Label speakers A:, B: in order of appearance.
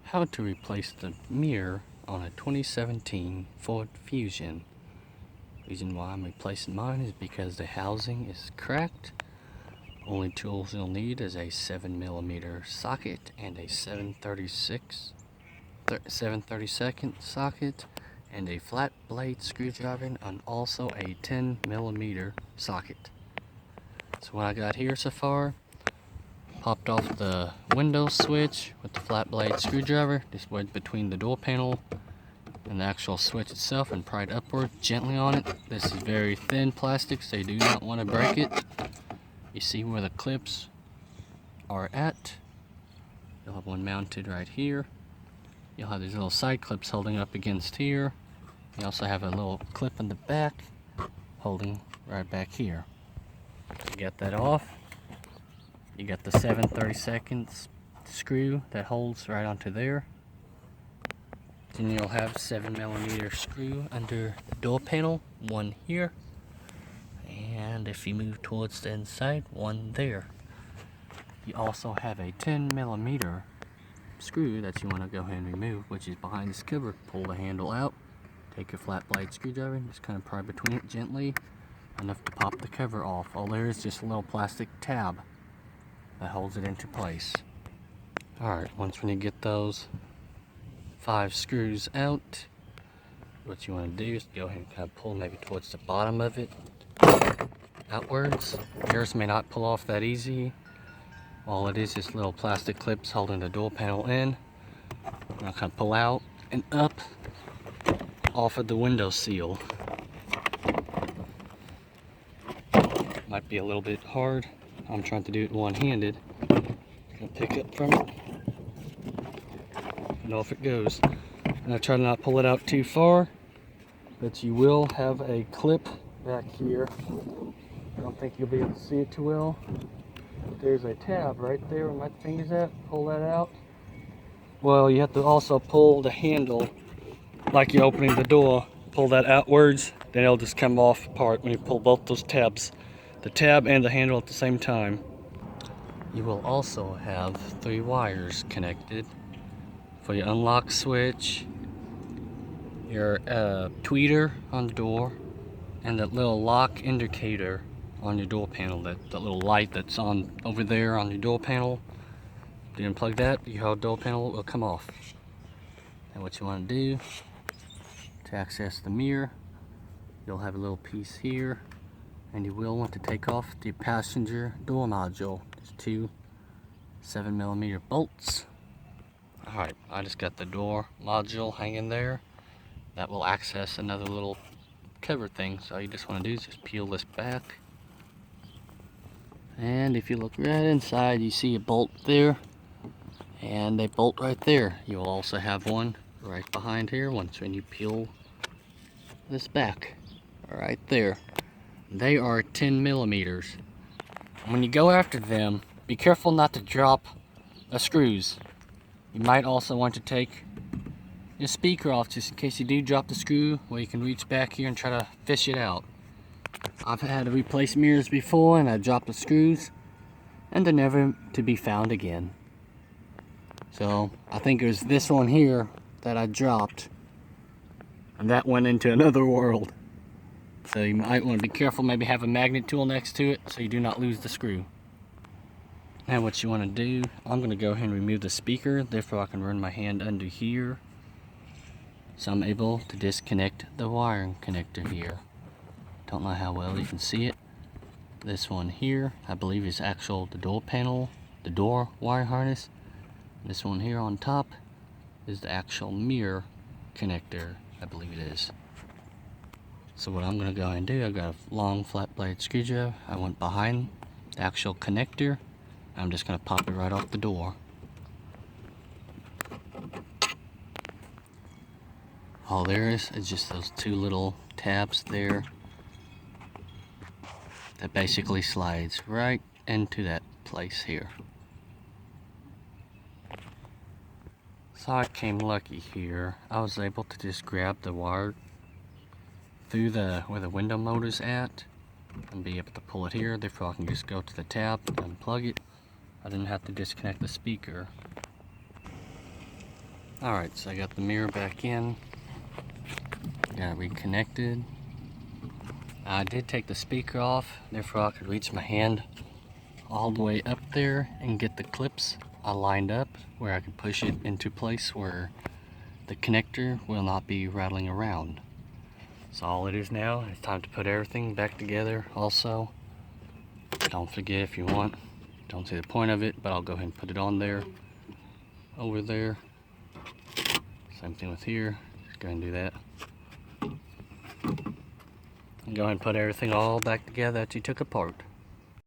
A: How to replace the mirror on a 2017 Ford Fusion. Reason why I'm replacing mine is because the housing is cracked. Only tools you'll need is a 7mm socket and a 7/32 socket and a flat blade screwdriver and also a 10mm socket. So what I got here so far, popped off the window switch with the flat blade screwdriver, just went between the door panel and the actual switch itself and pried upward gently on it. This is very thin plastic, so you do not want to break it. You see where the clips are at. You'll have one mounted right here. You'll have these little side clips holding up against here. You also have a little clip in the back holding right back here. You get that off. You got the 7/32 screw that holds right onto there. Then you'll have 7mm screw under the door panel, one here. And if you move towards the inside, one there. You also have a 10mm screw that you want to go ahead and remove, which is behind this cover. Pull the handle out, take your flat blade screwdriver, and just kind of pry between it gently, enough to pop the cover off. All there is just a little plastic tab that holds it into place. Alright, once when you get those 5 screws out, what you want to do is go ahead and kind of pull maybe towards the bottom of it outwards. Yours may not pull off that easy. All it is little plastic clips holding the door panel in. And I'll kind of pull out and up off of the window seal. Might be a little bit hard. I'm trying to do it one-handed. Gonna pick up from it. Know if it goes. And I try to not pull it out too far, but you will have a clip back here. I don't think you'll be able to see it too well. But there's a tab right there where my finger's at. Pull that out. Well, you have to also pull the handle like you're opening the door. Pull that outwards, then it'll just come off apart when you pull both those tabs. The tab and the handle at the same time. You will also have 3 wires connected for your unlock switch, your tweeter on the door, and that little lock indicator on your door panel, that little light that's on over there on your door panel. If you unplug that, your whole door panel will come off. And what you want to do to access the mirror, you'll have a little piece here, and you will want to take off the passenger door module. There's 2 7mm bolts. Alright, I just got the door module hanging there. That will access another little cover thing. So all you just want to do is just peel this back. And if you look right inside, you see a bolt there. And a bolt right there. You will also have one right behind here once when you peel this back. Right there. They are 10mm. When you go after them, be careful not to drop the screws. You might also want to take your speaker off just in case you do drop the screw, where you can reach back here and try to fish it out. I've had to replace mirrors before and I dropped the screws and they're never to be found again. So I think it was this one here that I dropped and that went into another world. So you might want to be careful, maybe have a magnet tool next to it so you do not lose the screw. Now what you want to do, I'm going to go ahead and remove the speaker, therefore I can run my hand under here. So I'm able to disconnect the wiring connector here. Don't know how well you can see it. This one here, I believe is the door panel, the door wire harness. This one here on top is the actual mirror connector, I believe it is. So what I'm going to go ahead and do, I've got a long flat blade screwdriver. I went behind the actual connector. I'm just going to pop it right off the door. All there is just those 2 little tabs there that basically slides right into that place here. So I came lucky here. I was able to just grab the wire through where the window motor's at and be able to pull it here. Therefore I can just go to the tab and unplug it. I didn't have to disconnect the speaker. Alright, so I got the mirror back in. Got it reconnected. I did take the speaker off, therefore I could reach my hand all the way up there and get the clips lined up where I can push it into place where the connector will not be rattling around. So all it is now, it's time to put everything back together also. Don't forget if you want, don't see the point of it, but I'll go ahead and put it on there, over there. Same thing with here, just go ahead and do that. And go ahead and put everything all back together that you took apart.